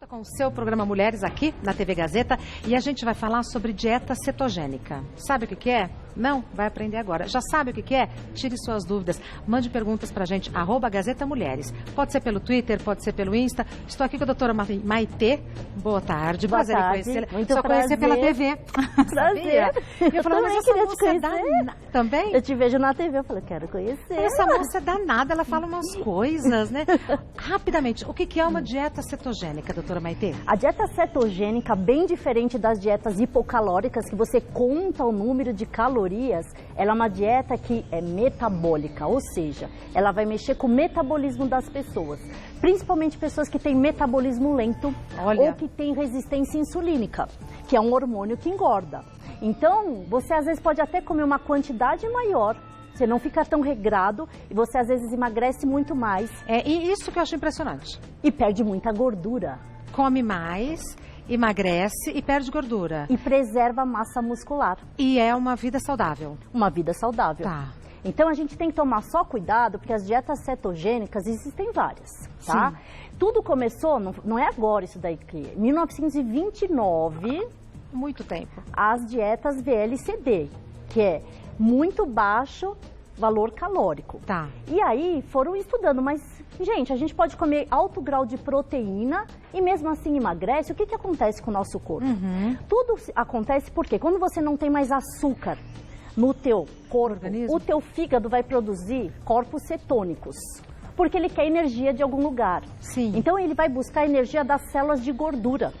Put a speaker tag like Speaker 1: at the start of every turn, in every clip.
Speaker 1: volta com o seu programa Mulheres aqui na TV Gazeta e a gente vai falar sobre dieta cetogênica. Sabe o que é? Não? Vai aprender agora. Já sabe o que é? Tire suas dúvidas. Mande perguntas pra gente, @Gazeta Mulheres. Pode ser pelo Twitter, pode ser pelo Insta. Estou aqui com a doutora Maitê. Boa tarde.
Speaker 2: Boa
Speaker 1: prazer
Speaker 2: tarde.
Speaker 1: em conhecê-la.
Speaker 2: Muito
Speaker 1: Só conhecer pela TV.
Speaker 2: Prazer.
Speaker 1: Eu falei, mas essa moça é danada. Também?
Speaker 2: Eu te vejo na TV, eu falei, quero conhecer.
Speaker 1: Essa moça é danada, ela fala umas coisas, né? Rapidamente, o que é uma dieta cetogênica, doutora Maitê?
Speaker 2: A dieta cetogênica, bem diferente das dietas hipocalóricas, que você conta o número de calorias, ela é uma dieta que é metabólica, ou seja, ela vai mexer com o metabolismo das pessoas. Principalmente pessoas que têm metabolismo lento.
Speaker 1: Olha.
Speaker 2: Ou que têm resistência insulínica, que é um hormônio que engorda. Então, você às vezes pode até comer uma quantidade maior, você não fica tão regrado e você às vezes emagrece muito mais.
Speaker 1: E isso que eu acho impressionante.
Speaker 2: E perde muita gordura.
Speaker 1: Come mais, emagrece e perde gordura.
Speaker 2: E preserva a massa muscular.
Speaker 1: E é uma vida saudável.
Speaker 2: Uma vida saudável.
Speaker 1: Tá.
Speaker 2: Então a gente tem que tomar só cuidado, porque as dietas cetogênicas existem várias, tá?
Speaker 1: Sim.
Speaker 2: Tudo começou, não é agora isso daí, em 1929,
Speaker 1: Muito tempo.
Speaker 2: as dietas VLCD, que é muito baixo valor calórico.
Speaker 1: Tá.
Speaker 2: E aí foram estudando, mas, gente, a gente pode comer alto grau de proteína e mesmo assim emagrece. O que acontece com o nosso corpo? Tudo acontece porque quando você não tem mais açúcar no teu corpo,
Speaker 1: Organismo.
Speaker 2: o teu fígado vai produzir corpos cetônicos, porque ele quer energia de algum lugar.
Speaker 1: Sim.
Speaker 2: Então ele vai buscar energia das células de gordura.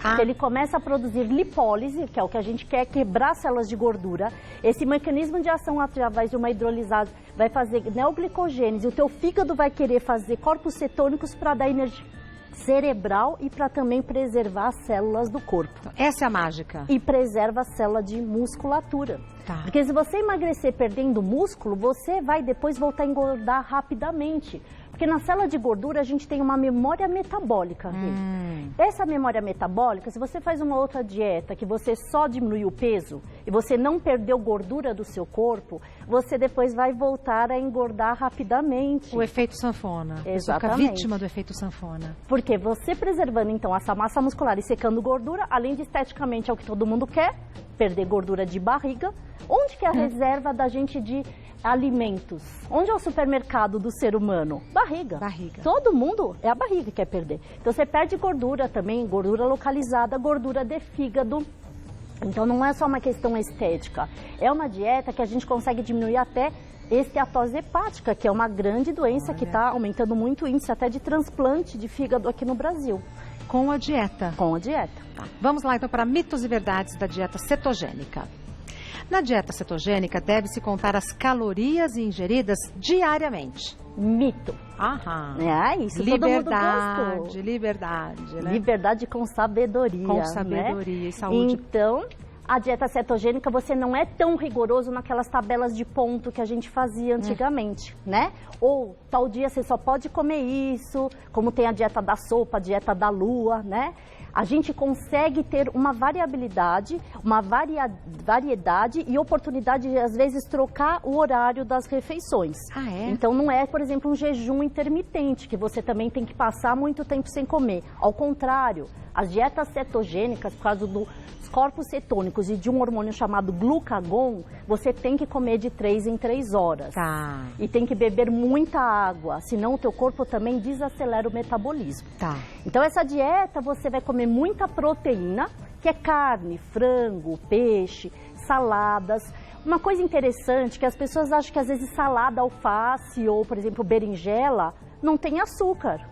Speaker 1: Ah.
Speaker 2: Ele começa a produzir lipólise, que é o que a gente quer, quebrar células de gordura. Esse mecanismo de ação através de uma hidrolisase vai fazer neoglicogênese. O teu fígado vai querer fazer corpos cetônicos para dar energia cerebral e para também preservar as células do corpo.
Speaker 1: Essa é a mágica.
Speaker 2: E preserva a célula de musculatura.
Speaker 1: Tá.
Speaker 2: Porque se você emagrecer perdendo músculo, você vai depois voltar a engordar rapidamente. Porque na célula de gordura a gente tem uma memória metabólica. Essa memória metabólica, se você faz uma outra dieta que você só diminui o peso e você não perdeu gordura do seu corpo, você depois vai voltar a engordar rapidamente.
Speaker 1: O efeito sanfona. Você fica
Speaker 2: Exatamente.
Speaker 1: vítima do efeito sanfona.
Speaker 2: Porque você preservando então essa massa muscular e secando gordura, além de esteticamente é o que todo mundo quer, perder gordura de barriga. Onde que é a reserva da gente de alimentos? Onde é o supermercado do ser humano? Barriga.
Speaker 1: Barriga.
Speaker 2: Todo mundo é a barriga que quer perder. Então você perde gordura também, gordura localizada, gordura de fígado. Então não é só uma questão estética, é uma dieta que a gente consegue diminuir até esteatose hepática, que é uma grande doença que está aumentando muito o índice até de transplante de fígado aqui no Brasil.
Speaker 1: Com a dieta.
Speaker 2: Com a dieta.
Speaker 1: Tá. Vamos lá então para mitos e verdades da dieta cetogênica. Na dieta cetogênica deve-se contar as calorias ingeridas diariamente.
Speaker 2: Mito.
Speaker 1: Aham.
Speaker 2: Isso todo mundo gostou.
Speaker 1: Liberdade, né?
Speaker 2: Liberdade com sabedoria.
Speaker 1: Com sabedoria e saúde.
Speaker 2: Então, a dieta cetogênica, você não é tão rigoroso naquelas tabelas de ponto que a gente fazia antigamente, né? Ou tal dia você só pode comer isso, como tem a dieta da sopa, a dieta da lua, né? A gente consegue ter uma variabilidade, uma variedade e oportunidade de, às vezes, trocar o horário das refeições.
Speaker 1: Ah, é?
Speaker 2: Então, não é, por exemplo, um jejum intermitente, que você também tem que passar muito tempo sem comer. Ao contrário, as dietas cetogênicas, por causa dos corpos cetônicos e de um hormônio chamado glucagon, você tem que comer de 3 em 3 horas.
Speaker 1: Tá.
Speaker 2: E tem que beber muita água, senão o teu corpo também desacelera o metabolismo.
Speaker 1: Tá.
Speaker 2: Então essa dieta você vai comer muita proteína, que é carne, frango, peixe, saladas. Uma coisa interessante que as pessoas acham que às vezes salada, alface ou, por exemplo, berinjela não tem açúcar.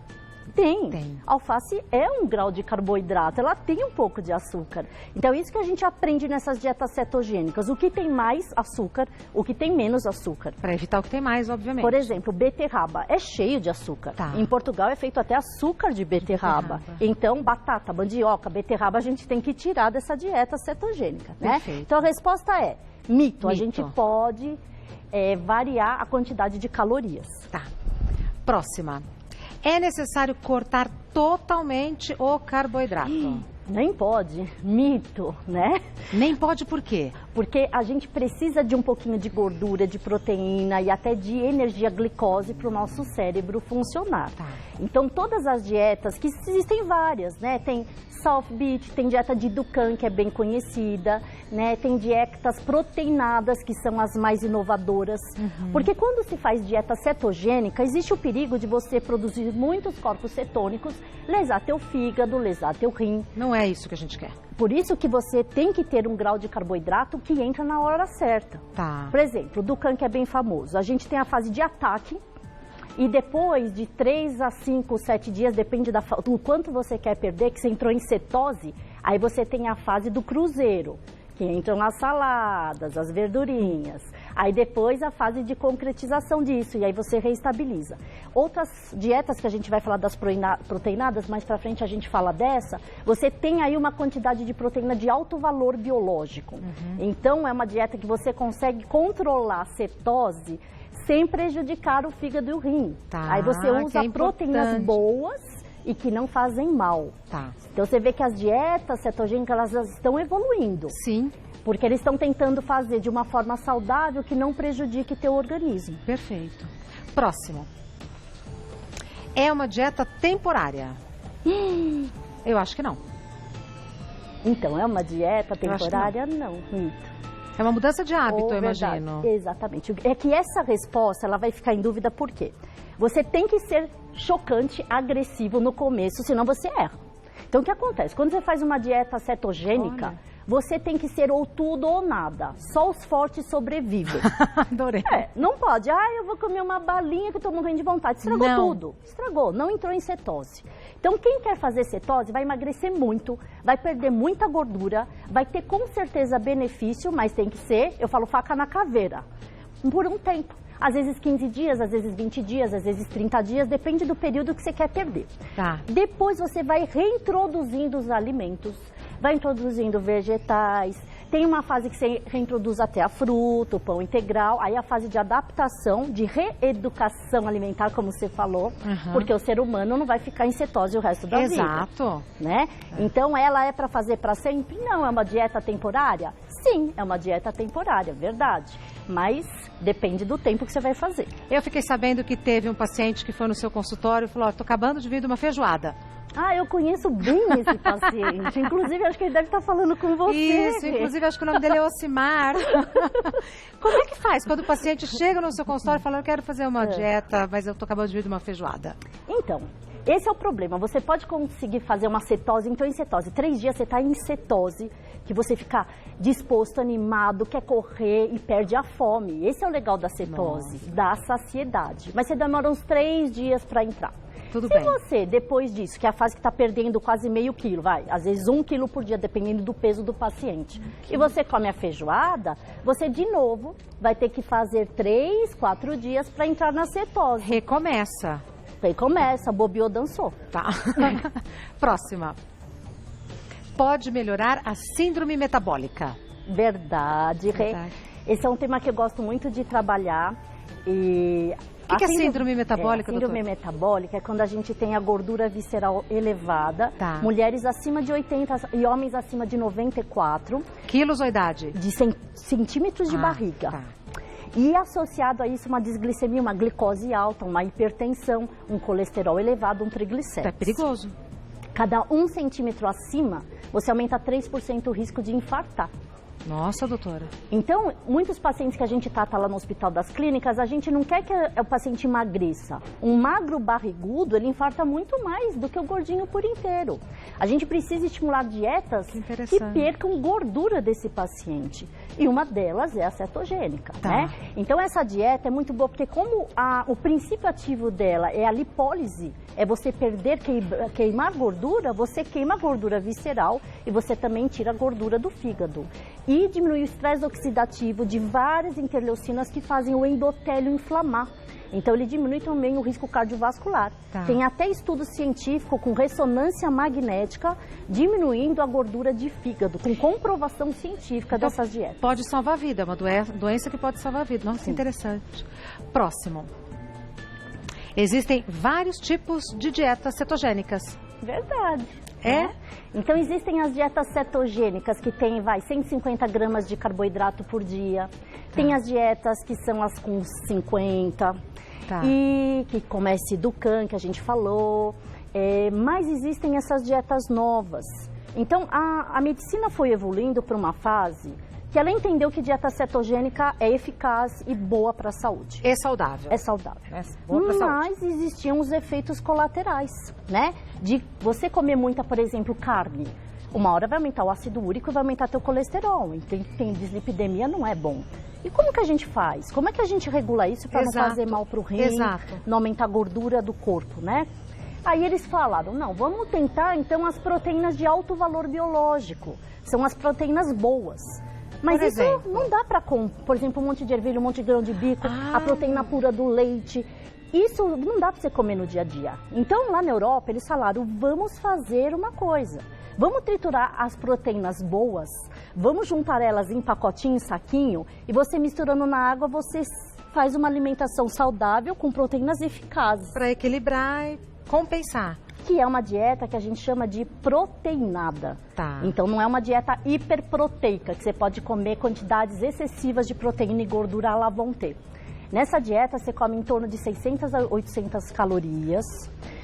Speaker 2: Tem. Alface é um grau de carboidrato, ela tem um pouco de açúcar. Então, isso que a gente aprende nessas dietas cetogênicas. O que tem mais açúcar, o que tem menos açúcar.
Speaker 1: Para evitar o que tem mais, obviamente.
Speaker 2: Por exemplo, beterraba é cheio de açúcar.
Speaker 1: Tá.
Speaker 2: Em Portugal é feito até açúcar de beterraba. Então, batata, mandioca, beterraba, a gente tem que tirar dessa dieta cetogênica, né?
Speaker 1: Perfeito.
Speaker 2: Então, a resposta é mito. A gente pode variar a quantidade de calorias.
Speaker 1: Tá. Próxima. É necessário cortar totalmente o carboidrato.
Speaker 2: Nem pode, mito, né?
Speaker 1: Nem pode por quê?
Speaker 2: Porque a gente precisa de um pouquinho de gordura, de proteína e até de energia glicose para o nosso cérebro funcionar.
Speaker 1: Tá.
Speaker 2: Então, todas as dietas, que existem várias, né? Tem South Beach, tem dieta de Dukan, que é bem conhecida, né? Tem dietas proteinadas, que são as mais inovadoras. Porque quando se faz dieta cetogênica, existe o perigo de você produzir muitos corpos cetônicos, lesar teu fígado, lesar teu rim.
Speaker 1: Não é isso que a gente quer.
Speaker 2: Por isso que você tem que ter um grau de carboidrato que entra na hora certa.
Speaker 1: Tá.
Speaker 2: Por exemplo, o Dukan, que é bem famoso, a gente tem a fase de ataque e depois de 3 a 5, 7 dias, depende do quanto você quer perder, que você entrou em cetose, aí você tem a fase do cruzeiro, que entram as saladas, as verdurinhas. Aí depois a fase de concretização disso, e aí você reestabiliza. Outras dietas que a gente vai falar das proteinadas, mais pra frente a gente fala dessa, você tem aí uma quantidade de proteína de alto valor biológico. Então é uma dieta que você consegue controlar a cetose sem prejudicar o fígado e o rim.
Speaker 1: Tá,
Speaker 2: Aí você usa proteínas boas e que não fazem mal.
Speaker 1: Tá.
Speaker 2: Então você vê que as dietas cetogênicas, elas estão evoluindo.
Speaker 1: Sim.
Speaker 2: Porque eles estão tentando fazer de uma forma saudável que não prejudique teu organismo.
Speaker 1: Perfeito. Próximo. É uma dieta temporária? Eu acho que não.
Speaker 2: Então, é uma dieta
Speaker 1: Eu acho que
Speaker 2: temporária? Não, mito.
Speaker 1: É uma mudança de hábito, eu
Speaker 2: Verdade.
Speaker 1: imagino.
Speaker 2: Exatamente. É que essa resposta, ela vai ficar em dúvida por quê? Você tem que ser chocante, agressivo no começo, senão você erra. Então, o que acontece? Quando você faz uma dieta cetogênica, você tem que ser ou tudo ou nada. Só os fortes sobrevivem.
Speaker 1: Adorei.
Speaker 2: Não pode. Eu vou comer uma balinha que eu tô morrendo de vontade. Estragou tudo. Estragou, não entrou em cetose. Então, quem quer fazer cetose vai emagrecer muito, vai perder muita gordura, vai ter com certeza benefício, mas tem que ser, eu falo, faca na caveira, por um tempo. Às vezes 15 dias, às vezes 20 dias, às vezes 30 dias, depende do período que você quer perder.
Speaker 1: Tá.
Speaker 2: Depois você vai reintroduzindo os alimentos, vai introduzindo vegetais, tem uma fase que você reintroduz até a fruta, o pão integral, aí a fase de adaptação, de reeducação alimentar, como você falou, porque o ser humano não vai ficar em cetose o resto da vida.
Speaker 1: Exato.
Speaker 2: Né? Então, ela é para fazer para sempre? Não, é uma dieta temporária? Sim, é uma dieta temporária, verdade. Mas depende do tempo que você vai fazer.
Speaker 1: Eu fiquei sabendo que teve um paciente que foi no seu consultório e falou, tô acabando de vir de uma feijoada.
Speaker 2: Eu conheço bem esse paciente. Inclusive, acho que ele deve estar falando com você.
Speaker 1: Isso, inclusive, acho que o nome dele é Ocimar. Como é que faz quando o paciente chega no seu consultório e fala, eu quero fazer uma dieta, mas eu tô acabando de vir de uma feijoada?
Speaker 2: Então, esse é o problema. Você pode conseguir fazer uma cetose, então em cetose. 3 dias você está em cetose, que você fica disposto, animado, quer correr e perde a fome. Esse é o legal da cetose, da saciedade. Mas você demora uns 3 dias para entrar.
Speaker 1: Tudo
Speaker 2: Se
Speaker 1: bem.
Speaker 2: você, depois disso, que é a fase que está perdendo quase meio quilo, às vezes 1 quilo por dia, dependendo do peso do paciente, e você come a feijoada, você de novo vai ter que fazer 3, 4 dias para entrar na cetose.
Speaker 1: Recomeça.
Speaker 2: Aí começa, bobeou, dançou.
Speaker 1: Tá. Próxima. Pode melhorar a síndrome metabólica?
Speaker 2: Verdade. Esse é um tema que eu gosto muito de trabalhar. E
Speaker 1: o que é síndrome metabólica,
Speaker 2: doutora? Síndrome metabólica é quando a gente tem a gordura visceral elevada,
Speaker 1: Tá.
Speaker 2: mulheres acima de 80 e homens acima de 94.
Speaker 1: Quilos ou idade?
Speaker 2: De centímetros de barriga.
Speaker 1: Tá.
Speaker 2: E associado a isso uma desglicemia, uma glicose alta, uma hipertensão, um colesterol elevado, um triglicéridos.
Speaker 1: É perigoso.
Speaker 2: Cada 1 centímetro acima, você aumenta 3% o risco de infartar.
Speaker 1: Nossa, doutora.
Speaker 2: Então, muitos pacientes que a gente trata lá no Hospital das Clínicas, a gente não quer que o paciente emagreça. Um magro barrigudo, ele infarta muito mais do que o gordinho por inteiro. A gente precisa estimular dietas que percam gordura desse paciente. E uma delas é a cetogênica, né? Então, essa dieta é muito boa, porque como o princípio ativo dela é a lipólise, é você perder, queimar gordura, você queima a gordura visceral e você também tira a gordura do fígado. E diminui o estresse oxidativo de várias interleucinas que fazem o endotélio inflamar. Então, ele diminui também o risco cardiovascular. Tem até estudo científico com ressonância magnética diminuindo a gordura de fígado, com comprovação científica dessas dietas.
Speaker 1: Pode salvar a vida, é uma doença que pode salvar a vida. Nossa, interessante. Próximo. Existem vários tipos de dietas cetogênicas.
Speaker 2: Verdade.
Speaker 1: É?
Speaker 2: Então existem as dietas cetogênicas que tem, 150 gramas de carboidrato por dia. Tem as dietas que são as com 50. E que comece do Dukan, que a gente falou. Mas existem essas dietas novas. Então a medicina foi evoluindo para uma fase que ela entendeu que dieta cetogênica é eficaz e boa para a saúde.
Speaker 1: É saudável.
Speaker 2: É saudável.
Speaker 1: Boa pra saúde.
Speaker 2: Mas existiam os efeitos colaterais, né? De você comer muita, por exemplo, carne. Uma hora vai aumentar o ácido úrico e vai aumentar teu colesterol. Então, tem dislipidemia, não é bom. E como que a gente faz? Como é que a gente regula isso para não fazer mal para o rim, não aumentar a gordura do corpo, né? Aí eles falaram, não, vamos tentar então as proteínas de alto valor biológico. São as proteínas boas. Mas isso não dá para por exemplo, um monte de ervilha, um monte de grão de bico, a proteína pura do leite. Isso não dá para você comer no dia a dia. Então, lá na Europa, eles falaram, vamos fazer uma coisa. Vamos triturar as proteínas boas, vamos juntar elas em pacotinho, em saquinho, e você misturando na água, você faz uma alimentação saudável com proteínas eficazes.
Speaker 1: Para equilibrar e compensar.
Speaker 2: Que é uma dieta que a gente chama de proteinada. Então não é uma dieta hiperproteica, que você pode comer quantidades excessivas de proteína e gordura lá vão ter. Nessa dieta você come em torno de 600 a 800 calorias,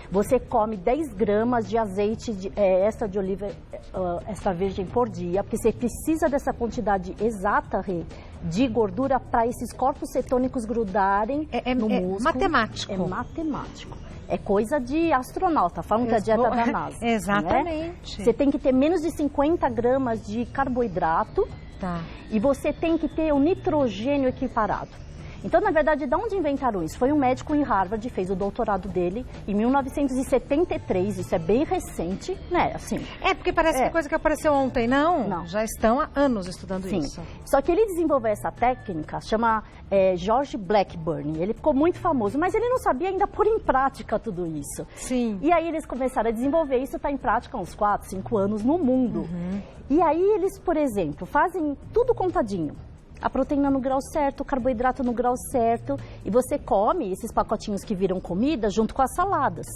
Speaker 2: você come 10 gramas de azeite extra de oliva extra virgem por dia, porque você precisa dessa quantidade exata de gordura para esses corpos cetônicos grudarem no músculo.
Speaker 1: Matemático.
Speaker 2: É matemático. É coisa de astronauta, falam que é a dieta da NASA.
Speaker 1: Exatamente.
Speaker 2: Né? Você tem que ter menos de 50 gramas de carboidrato e você tem que ter o nitrogênio equiparado. Então, na verdade, de onde inventaram isso? Foi um médico em Harvard, fez o doutorado dele em 1973, isso é bem recente, né? Assim,
Speaker 1: porque parece que é coisa que apareceu ontem, não?
Speaker 2: Não.
Speaker 1: Já estão há anos estudando isso.
Speaker 2: Só que ele desenvolveu essa técnica, chama George Blackburn, ele ficou muito famoso, mas ele não sabia ainda pôr em prática tudo isso.
Speaker 1: Sim.
Speaker 2: E aí eles começaram a desenvolver isso, está em prática há uns 4, 5 anos no mundo. E aí eles, por exemplo, fazem tudo contadinho. A proteína no grau certo, o carboidrato no grau certo. E você come esses pacotinhos que viram comida junto com as saladas.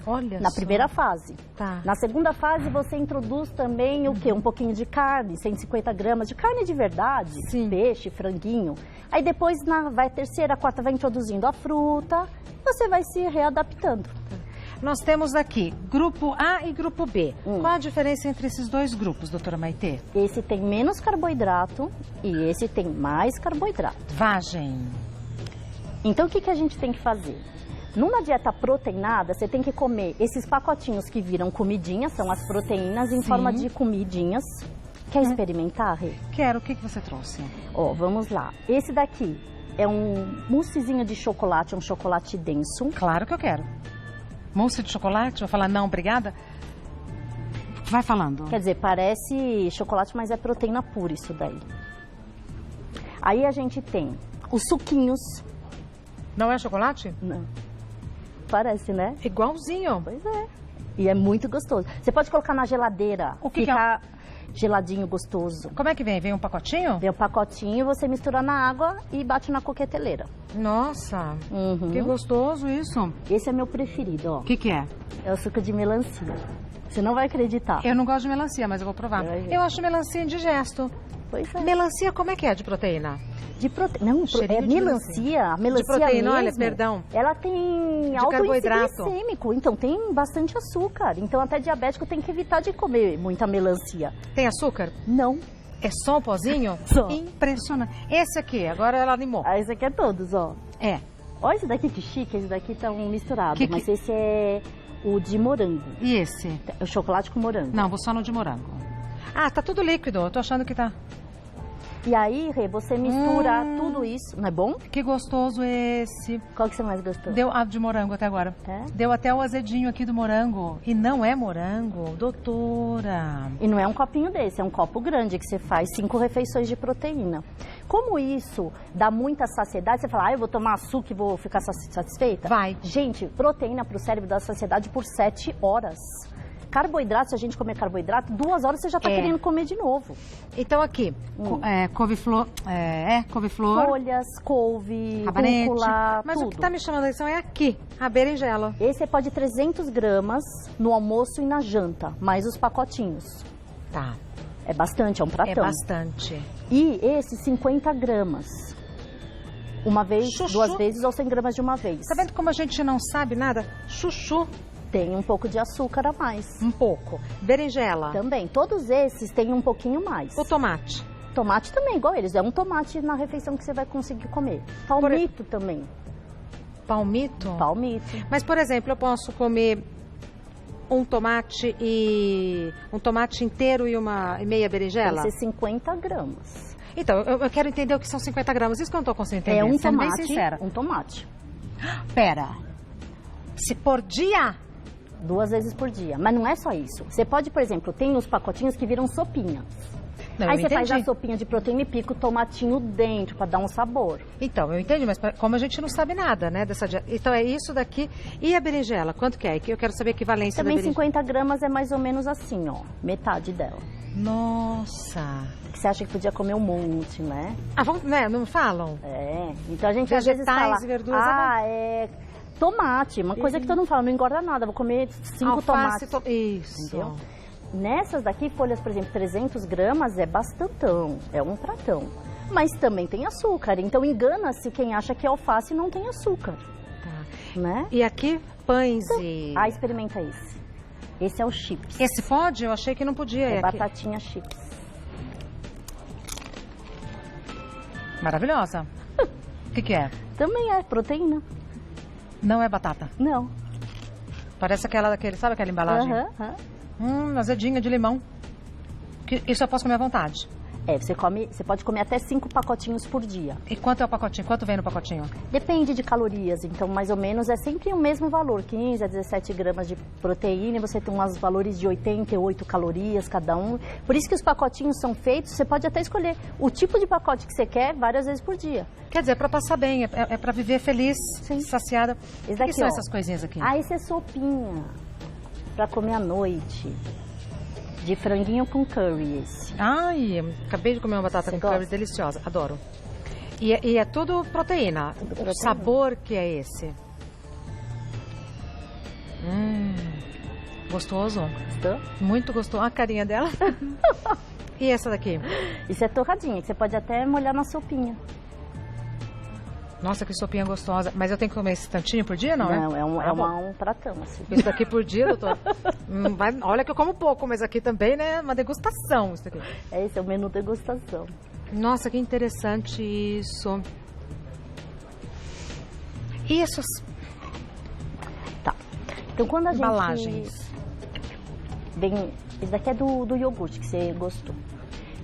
Speaker 1: Olha
Speaker 2: na
Speaker 1: só.
Speaker 2: Primeira fase.
Speaker 1: Tá.
Speaker 2: Na segunda fase, você introduz também o quê? Um pouquinho de carne, 150 gramas de carne de verdade.
Speaker 1: Sim.
Speaker 2: Peixe, franguinho. Aí depois, vai a terceira, a quarta, vai introduzindo a fruta. Você vai se readaptando.
Speaker 1: Nós temos aqui grupo A e grupo B. Qual a diferença entre esses dois grupos, doutora Maitê?
Speaker 2: Esse tem menos carboidrato e esse tem mais carboidrato.
Speaker 1: Vagem.
Speaker 2: Então, o que a gente tem que fazer? Numa dieta proteinada, você tem que comer esses pacotinhos que viram comidinhas, são as proteínas em forma de comidinhas. Quer experimentar, Rê?
Speaker 1: Quero. O que você trouxe?
Speaker 2: Ó, vamos lá. Esse daqui é um moussezinho de chocolate, um chocolate denso.
Speaker 1: Claro que eu quero. Mousse de chocolate? Vou falar não, obrigada? Vai falando.
Speaker 2: Quer dizer, parece chocolate, mas é proteína pura isso daí. Aí a gente tem os suquinhos.
Speaker 1: Não é chocolate?
Speaker 2: Não. Parece, né?
Speaker 1: Igualzinho.
Speaker 2: Pois é. E é muito gostoso. Você pode colocar na geladeira.
Speaker 1: O que
Speaker 2: ficar geladinho, gostoso.
Speaker 1: Como é que vem? Vem um pacotinho?
Speaker 2: Vem um pacotinho, você mistura na água e bate na coqueteleira.
Speaker 1: Nossa, que gostoso isso.
Speaker 2: Esse é meu preferido, ó.
Speaker 1: O que é?
Speaker 2: É o suco de melancia. Você não vai acreditar.
Speaker 1: Eu não gosto de melancia, mas eu vou provar. Eu acho melancia indigesto.
Speaker 2: Pois é.
Speaker 1: Melancia, como é que é de proteína?
Speaker 2: De proteína. Não, é melancia. A melancia
Speaker 1: de proteína,
Speaker 2: mesmo,
Speaker 1: olha, perdão.
Speaker 2: Ela tem alto
Speaker 1: carboidrato.
Speaker 2: índice glicêmico, então tem bastante açúcar. Então até diabético tem que evitar de comer muita melancia.
Speaker 1: Tem açúcar?
Speaker 2: Não.
Speaker 1: É só um pozinho?
Speaker 2: Só.
Speaker 1: Impressionante. Esse aqui, agora ela animou.
Speaker 2: Ah, esse aqui é todos, ó.
Speaker 1: É.
Speaker 2: Olha esse daqui que chique, esse daqui tá misturado. Mas esse é o de morango.
Speaker 1: E esse?
Speaker 2: O chocolate com morango.
Speaker 1: Não, vou só no de morango. Ah, tá tudo líquido, eu tô achando que tá...
Speaker 2: E aí, Rê, você mistura tudo isso, não é bom?
Speaker 1: Que gostoso esse.
Speaker 2: Qual que você mais gostou?
Speaker 1: Deu de morango até agora.
Speaker 2: É?
Speaker 1: Deu até o azedinho aqui do morango. E não é morango, doutora.
Speaker 2: E não é um copinho desse, é um copo grande que você faz 5 refeições de proteína. Como isso dá muita saciedade, você fala, eu vou tomar açúcar e vou ficar satisfeita?
Speaker 1: Vai.
Speaker 2: Gente, proteína para o cérebro dá saciedade por 7 horas. carboidrato, se a gente comer carboidrato, 2 horas você já está querendo comer de novo.
Speaker 1: Então aqui, couve-flor, couve-flor.
Speaker 2: Folhas, couve,
Speaker 1: rabanete.
Speaker 2: rúcula,
Speaker 1: Mas
Speaker 2: tudo.
Speaker 1: o que está me chamando a atenção é aqui, a berinjela.
Speaker 2: Esse você pode 300 gramas no almoço e na janta, mais os pacotinhos.
Speaker 1: Tá.
Speaker 2: É bastante, é um pratão.
Speaker 1: É bastante.
Speaker 2: E esse 50 gramas. Uma vez,
Speaker 1: Chuchu.
Speaker 2: 2 vezes ou 100 gramas de uma vez.
Speaker 1: Tá vendo como a gente não sabe nada? Chuchu,
Speaker 2: Tem um pouco de açúcar a mais.
Speaker 1: um pouco. Berinjela.
Speaker 2: Também, todos esses têm um pouquinho mais.
Speaker 1: O tomate.
Speaker 2: Tomate também, igual eles. É um tomate na refeição que você vai conseguir comer. Palmito também.
Speaker 1: Palmito.
Speaker 2: Palmito.
Speaker 1: Mas, por exemplo, eu posso comer um tomate inteiro e meia berinjela?
Speaker 2: Tem que ser 50 gramas.
Speaker 1: Então, eu quero entender o que são 50 gramas. Isso que eu não tô conseguindo entender.
Speaker 2: É um
Speaker 1: sendo bem
Speaker 2: tomate.
Speaker 1: sincera.
Speaker 2: Um tomate.
Speaker 1: Pera. Se por dia?
Speaker 2: 2 vezes por dia. Mas não é só isso. Você pode, por exemplo, tem os pacotinhos que viram sopinha.
Speaker 1: Não,
Speaker 2: Aí
Speaker 1: eu
Speaker 2: você faz
Speaker 1: entendi.
Speaker 2: a sopinha de proteína e pica o tomatinho dentro para dar um sabor.
Speaker 1: Então, eu entendi, mas como a gente não sabe nada, né, dessa dieta. Então, é isso daqui. E a berinjela, quanto que é? Que eu quero saber a equivalência
Speaker 2: Também
Speaker 1: da berinjela.
Speaker 2: 50 gramas é mais ou menos assim, ó. Metade dela.
Speaker 1: Nossa.
Speaker 2: Que você acha que podia comer um monte, né?
Speaker 1: Ah, vamos, né, não falam?
Speaker 2: É. Então a gente às vezes
Speaker 1: Vegetais
Speaker 2: fala,
Speaker 1: e verduras
Speaker 2: é tomate, uma coisa que todo mundo fala, não engorda nada, vou comer 5
Speaker 1: Alface,
Speaker 2: tomates.
Speaker 1: Isso.
Speaker 2: Entendeu? Nessas daqui, folhas, por exemplo, 300 gramas é bastantão, é um pratão. Mas também tem açúcar, então engana-se quem acha que alface não tem açúcar,
Speaker 1: Tá.
Speaker 2: né?
Speaker 1: E aqui, pães e...
Speaker 2: Ah, experimenta esse. Esse é o chips.
Speaker 1: Esse pode? Eu achei que não podia.
Speaker 2: É
Speaker 1: Aqui.
Speaker 2: batatinha chips.
Speaker 1: Maravilhosa. O que é?
Speaker 2: Também é proteína.
Speaker 1: Não é batata.
Speaker 2: Não.
Speaker 1: Parece sabe aquela embalagem?
Speaker 2: Aham.
Speaker 1: Azedinha de limão. Isso eu posso comer à vontade.
Speaker 2: Você pode comer até 5 pacotinhos por dia.
Speaker 1: E quanto é o pacotinho? Quanto vem no pacotinho?
Speaker 2: Depende de calorias, então mais ou menos é sempre o mesmo valor, 15 a 17 gramas de proteína, e você tem uns valores de 88 calorias cada um. Por isso que os pacotinhos são feitos, você pode até escolher o tipo de pacote que você quer várias vezes por dia.
Speaker 1: Quer dizer, é pra passar bem, é pra viver feliz, saciada.
Speaker 2: Esse
Speaker 1: O
Speaker 2: daqui,
Speaker 1: que são
Speaker 2: ó.
Speaker 1: essas coisinhas aqui?
Speaker 2: Ah, esse é sopinha, pra comer à noite, de franguinho com curry esse.
Speaker 1: Ai, acabei de comer uma batata
Speaker 2: Você
Speaker 1: com curry
Speaker 2: gosta?
Speaker 1: deliciosa, adoro. E é tudo proteína.
Speaker 2: Tudo
Speaker 1: O
Speaker 2: proteína.
Speaker 1: sabor que é esse? Gostoso.
Speaker 2: Gostou?
Speaker 1: Muito gostoso. Olha a carinha dela. E essa daqui?
Speaker 2: Isso é torradinha, que você pode até molhar na sopinha.
Speaker 1: Nossa, que sopinha gostosa. Mas eu tenho que comer esse tantinho por dia, não, é?
Speaker 2: Não, é
Speaker 1: bom.
Speaker 2: um pratão, assim.
Speaker 1: Isso daqui por dia, doutor? Olha que eu como pouco, mas aqui também, né? Uma degustação isso daqui.
Speaker 2: Esse é o menu degustação.
Speaker 1: Nossa, que interessante isso. E essas
Speaker 2: Tá. Então quando a gente...
Speaker 1: embalagens?
Speaker 2: Esse daqui é do iogurte que você gostou.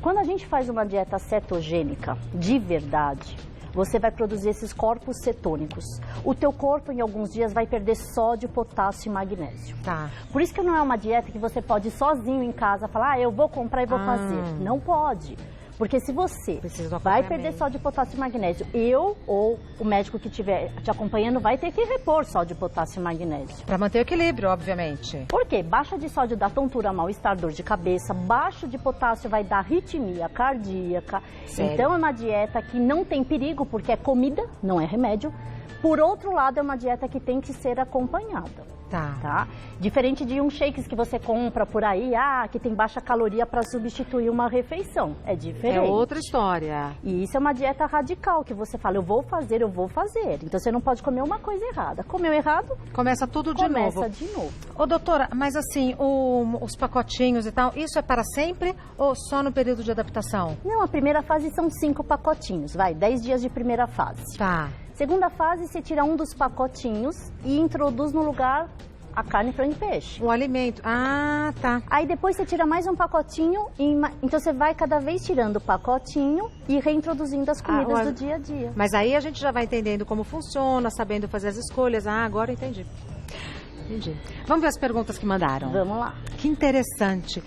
Speaker 2: Quando a gente faz uma dieta cetogênica de verdade, você vai produzir esses corpos cetônicos. O teu corpo em alguns dias vai perder sódio, potássio e magnésio.
Speaker 1: Tá.
Speaker 2: Por isso que não é uma dieta que você pode ir sozinho em casa falar, eu vou comprar e vou fazer. Não pode. Porque se você
Speaker 1: Precisa do
Speaker 2: vai
Speaker 1: acompanhamento.
Speaker 2: perder sódio, potássio e magnésio, eu ou o médico que estiver te acompanhando vai ter que repor sódio, potássio e magnésio.
Speaker 1: Pra manter o equilíbrio, obviamente.
Speaker 2: Por quê? Baixa de sódio dá tontura, mal-estar, dor de cabeça. Baixo de potássio vai dar arritmia cardíaca.
Speaker 1: Sério?
Speaker 2: Então é uma dieta que não tem perigo, porque é comida, não é remédio. Por outro lado, é uma dieta que tem que ser acompanhada. Tá? Diferente de um shakes que você compra por aí, que tem baixa caloria para substituir uma refeição. É diferente.
Speaker 1: É outra história.
Speaker 2: E isso é uma dieta radical, que você fala, eu vou fazer. Então você não pode comer uma coisa errada. Comeu errado,
Speaker 1: Começa tudo de
Speaker 2: começa
Speaker 1: novo.
Speaker 2: de novo.
Speaker 1: Ô, doutora, mas assim, os pacotinhos e tal, isso é para sempre ou só no período de adaptação?
Speaker 2: Não, a primeira fase são 5 pacotinhos, 10 dias de primeira fase.
Speaker 1: Tá.
Speaker 2: Segunda fase, você tira um dos pacotinhos e introduz no lugar a carne, frango e peixe.
Speaker 1: O alimento. Ah, tá.
Speaker 2: Aí depois você tira mais um pacotinho, então você vai cada vez tirando o pacotinho e reintroduzindo as comidas do dia a dia.
Speaker 1: Mas aí a gente já vai entendendo como funciona, sabendo fazer as escolhas. Ah, agora eu entendi. Entendi. Vamos ver as perguntas que mandaram.
Speaker 2: Vamos lá.
Speaker 1: Que interessante.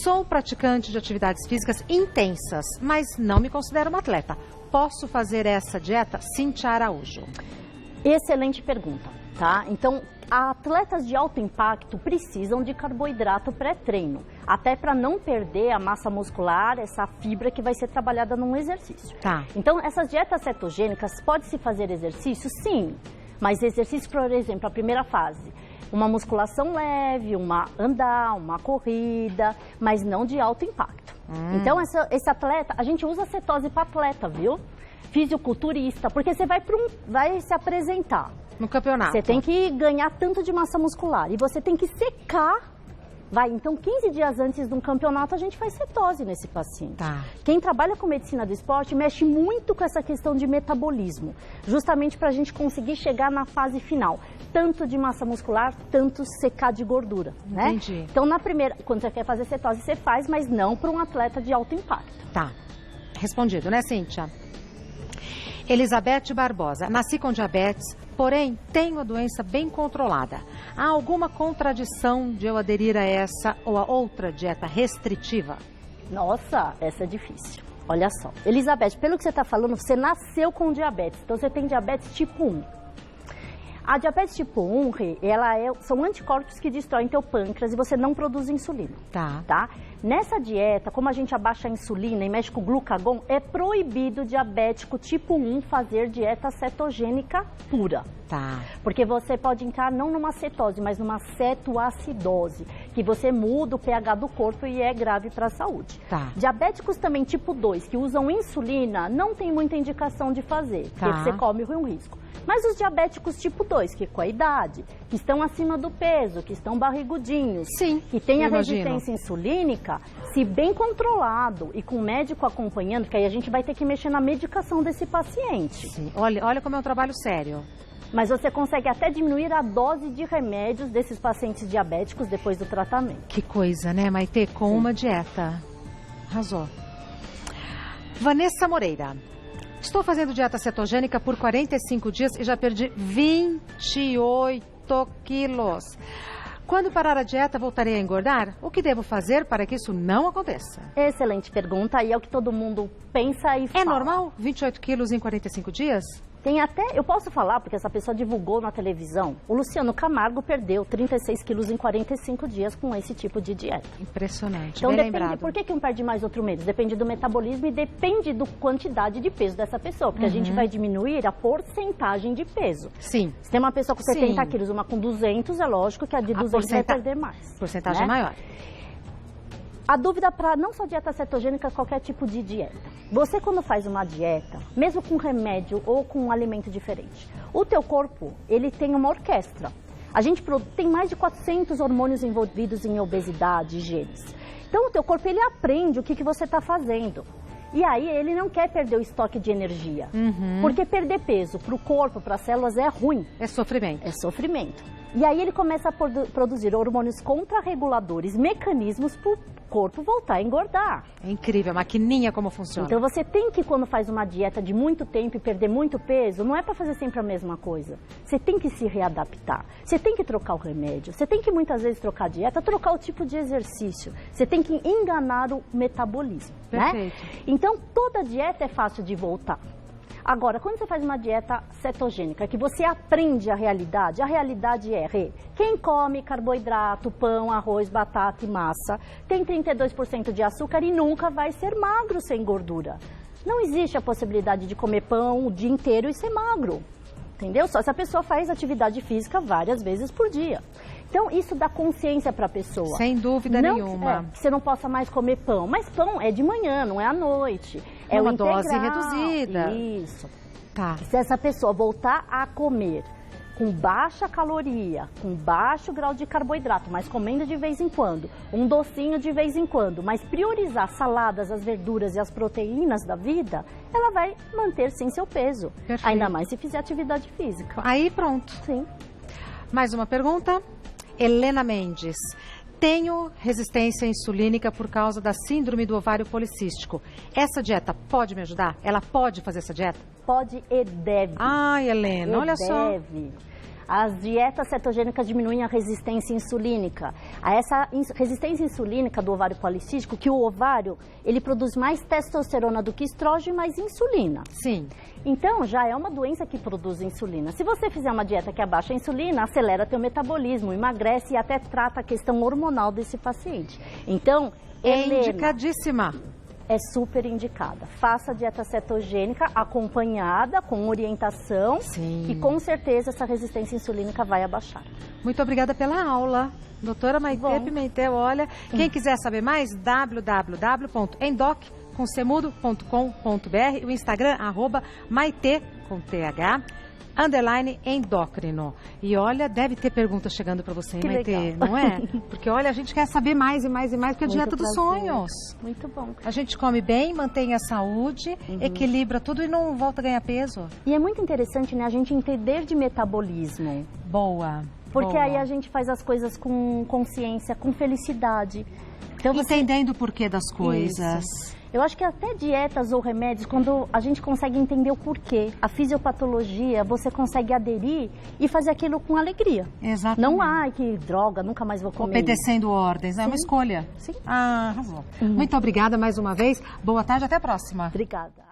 Speaker 1: Sou praticante de atividades físicas intensas, mas não me considero uma atleta. Posso fazer essa dieta? Cíntia Araújo.
Speaker 2: Excelente pergunta. tá? Então, atletas de alto impacto precisam de carboidrato pré-treino, até para não perder a massa muscular, essa fibra que vai ser trabalhada num exercício.
Speaker 1: Tá.
Speaker 2: Então, essas dietas cetogênicas, pode-se fazer exercício? Sim, mas exercício, por exemplo, a primeira fase, uma musculação leve, andar, uma corrida, mas não de alto impacto. Então, esse atleta, a gente usa cetose para atleta, viu? Fisiculturista, porque você vai se apresentar.
Speaker 1: No campeonato.
Speaker 2: Você tem que ganhar tanto de massa muscular e você tem que secar. Então 15 dias antes de um campeonato a gente faz cetose nesse paciente.
Speaker 1: Tá.
Speaker 2: Quem trabalha com medicina do esporte mexe muito com essa questão de metabolismo, justamente para a gente conseguir chegar na fase final, tanto de massa muscular, tanto secar de gordura, né?
Speaker 1: Entendi.
Speaker 2: Então na primeira, quando você quer fazer cetose, você faz, mas não para um atleta de alto impacto.
Speaker 1: Tá. Respondido, né, Cíntia? Elizabeth Barbosa. Nasci com diabetes, porém tenho a doença bem controlada. Há alguma contradição de eu aderir a essa ou a outra dieta restritiva?
Speaker 2: Nossa, essa é difícil. Olha só. Elizabeth, pelo que você está falando, você nasceu com diabetes. Então você tem diabetes tipo 1. A diabetes tipo 1, são anticorpos que destroem teu pâncreas e você não produz insulina. Tá? Nessa dieta, como a gente abaixa a insulina e mexe com o glucagon, é proibido diabético tipo 1 fazer dieta cetogênica pura.
Speaker 1: Tá.
Speaker 2: Porque você pode entrar não numa cetose, mas numa cetoacidose, que você muda o pH do corpo e é grave para a saúde.
Speaker 1: Tá.
Speaker 2: Diabéticos também tipo 2, que usam insulina, não tem muita indicação de fazer, porque você corre um risco. Mas os diabéticos tipo 2, que com a idade, que estão acima do peso, que estão barrigudinhos,
Speaker 1: sim,
Speaker 2: que têm a resistência insulínica, se bem controlado e com o médico acompanhando, porque aí a gente vai ter que mexer na medicação desse paciente.
Speaker 1: Sim. Olha como é um trabalho sério.
Speaker 2: Mas você consegue até diminuir a dose de remédios desses pacientes diabéticos depois do tratamento.
Speaker 1: Que coisa, né, Maitê? Com uma dieta. Arrasou. Vanessa Moreira. Estou fazendo dieta cetogênica por 45 dias e já perdi 28 quilos. Quando parar a dieta, voltarei a engordar? O que devo fazer para que isso não aconteça?
Speaker 2: Excelente pergunta, e é o que todo mundo pensa e fala.
Speaker 1: É normal 28 quilos em 45 dias?
Speaker 2: Tem até, eu posso falar, porque essa pessoa divulgou na televisão, o Luciano Camargo perdeu 36 quilos em 45 dias com esse tipo de dieta.
Speaker 1: Impressionante,
Speaker 2: então
Speaker 1: bem
Speaker 2: depende,
Speaker 1: lembrado.
Speaker 2: por que um perde mais, outro menos? Depende do metabolismo e depende da quantidade de peso dessa pessoa, porque a gente vai diminuir a porcentagem de peso.
Speaker 1: Sim.
Speaker 2: Se tem uma pessoa com 70 quilos, uma com 200, é lógico que a de 200 vai perder mais.
Speaker 1: Porcentagem maior.
Speaker 2: A dúvida para não só dieta cetogênica, qualquer tipo de dieta. Você quando faz uma dieta, mesmo com remédio ou com um alimento diferente, o teu corpo, ele tem uma orquestra. A gente tem mais de 400 hormônios envolvidos em obesidade e genes. Então o teu corpo, ele aprende o que você está fazendo. E aí ele não quer perder o estoque de energia. Porque perder peso para o corpo, para as células é ruim.
Speaker 1: É sofrimento.
Speaker 2: É sofrimento. E aí ele começa a produzir hormônios contrarreguladores, mecanismos para o corpo voltar a engordar.
Speaker 1: É incrível, a maquininha como funciona.
Speaker 2: Então você tem que, quando faz uma dieta de muito tempo e perder muito peso, não é para fazer sempre a mesma coisa. Você tem que se readaptar, você tem que trocar o remédio, você tem que muitas vezes trocar a dieta, trocar o tipo de exercício. Você tem que enganar o metabolismo,
Speaker 1: perfeito,
Speaker 2: né? Então toda dieta é fácil de voltar. Agora, quando você faz uma dieta cetogênica, que você aprende a realidade é, quem come carboidrato, pão, arroz, batata e massa, tem 32% de açúcar e nunca vai ser magro sem gordura. Não existe a possibilidade de comer pão o dia inteiro e ser magro, entendeu? Só se a pessoa faz atividade física várias vezes por dia. Então, isso dá consciência para a pessoa.
Speaker 1: Sem dúvida nenhuma.
Speaker 2: Que você não possa mais comer pão. Mas pão é de manhã, não é à noite. É
Speaker 1: uma
Speaker 2: integral.
Speaker 1: dose reduzida.
Speaker 2: Isso.
Speaker 1: Tá.
Speaker 2: Se essa pessoa voltar a comer com baixa caloria, com baixo grau de carboidrato, mas comendo de vez em quando, um docinho de vez em quando, mas priorizar saladas, as verduras e as proteínas da vida, ela vai manter sim seu peso.
Speaker 1: Perfeito.
Speaker 2: Ainda mais se fizer atividade física.
Speaker 1: Aí pronto.
Speaker 2: Sim.
Speaker 1: Mais uma pergunta. Helena Mendes. Tenho resistência insulínica por causa da síndrome do ovário policístico. Essa dieta pode me ajudar? Ela pode fazer essa dieta?
Speaker 2: Pode e deve.
Speaker 1: Ai, Helena, olha só.
Speaker 2: Deve. As dietas cetogênicas diminuem a resistência insulínica. Essa resistência insulínica do ovário policístico, que o ovário, ele produz mais testosterona do que estrógeno e mais insulina.
Speaker 1: Sim.
Speaker 2: Então, já é uma doença que produz insulina. Se você fizer uma dieta que abaixa a insulina, acelera teu metabolismo, emagrece e até trata a questão hormonal desse paciente. Então, Helena,
Speaker 1: indicadíssima.
Speaker 2: é super indicada. Faça a dieta cetogênica acompanhada, com orientação.
Speaker 1: Sim.
Speaker 2: E com certeza essa resistência insulínica vai abaixar.
Speaker 1: Muito obrigada pela aula. Doutora Maitê Pimentel, olha, quem quiser saber mais, www.endoc.com.br, o Instagram, @Maitê, com TH, _endócrino. E olha, deve ter perguntas chegando para você,
Speaker 2: Que
Speaker 1: Maitê,
Speaker 2: legal.
Speaker 1: não é? Porque olha, a gente quer saber mais e mais e mais, porque é a dieta dos
Speaker 2: prazer.
Speaker 1: sonhos.
Speaker 2: Muito bom.
Speaker 1: A gente come bem, mantém a saúde, equilibra tudo e não volta a ganhar peso.
Speaker 2: E é muito interessante, né, a gente entender de metabolismo.
Speaker 1: Boa.
Speaker 2: Porque
Speaker 1: boa.
Speaker 2: aí a gente faz as coisas com consciência, com felicidade. Então,
Speaker 1: Entendendo o porquê das coisas.
Speaker 2: Isso. Eu acho que até dietas ou remédios, quando a gente consegue entender o porquê, a fisiopatologia, você consegue aderir e fazer aquilo com alegria.
Speaker 1: Exatamente.
Speaker 2: Não, ai, que droga, nunca mais vou comer.
Speaker 1: Obedecendo ordens, é uma escolha.
Speaker 2: Sim.
Speaker 1: Ah, arrasou. Muito obrigada mais uma vez. Boa tarde, até a próxima.
Speaker 2: Obrigada.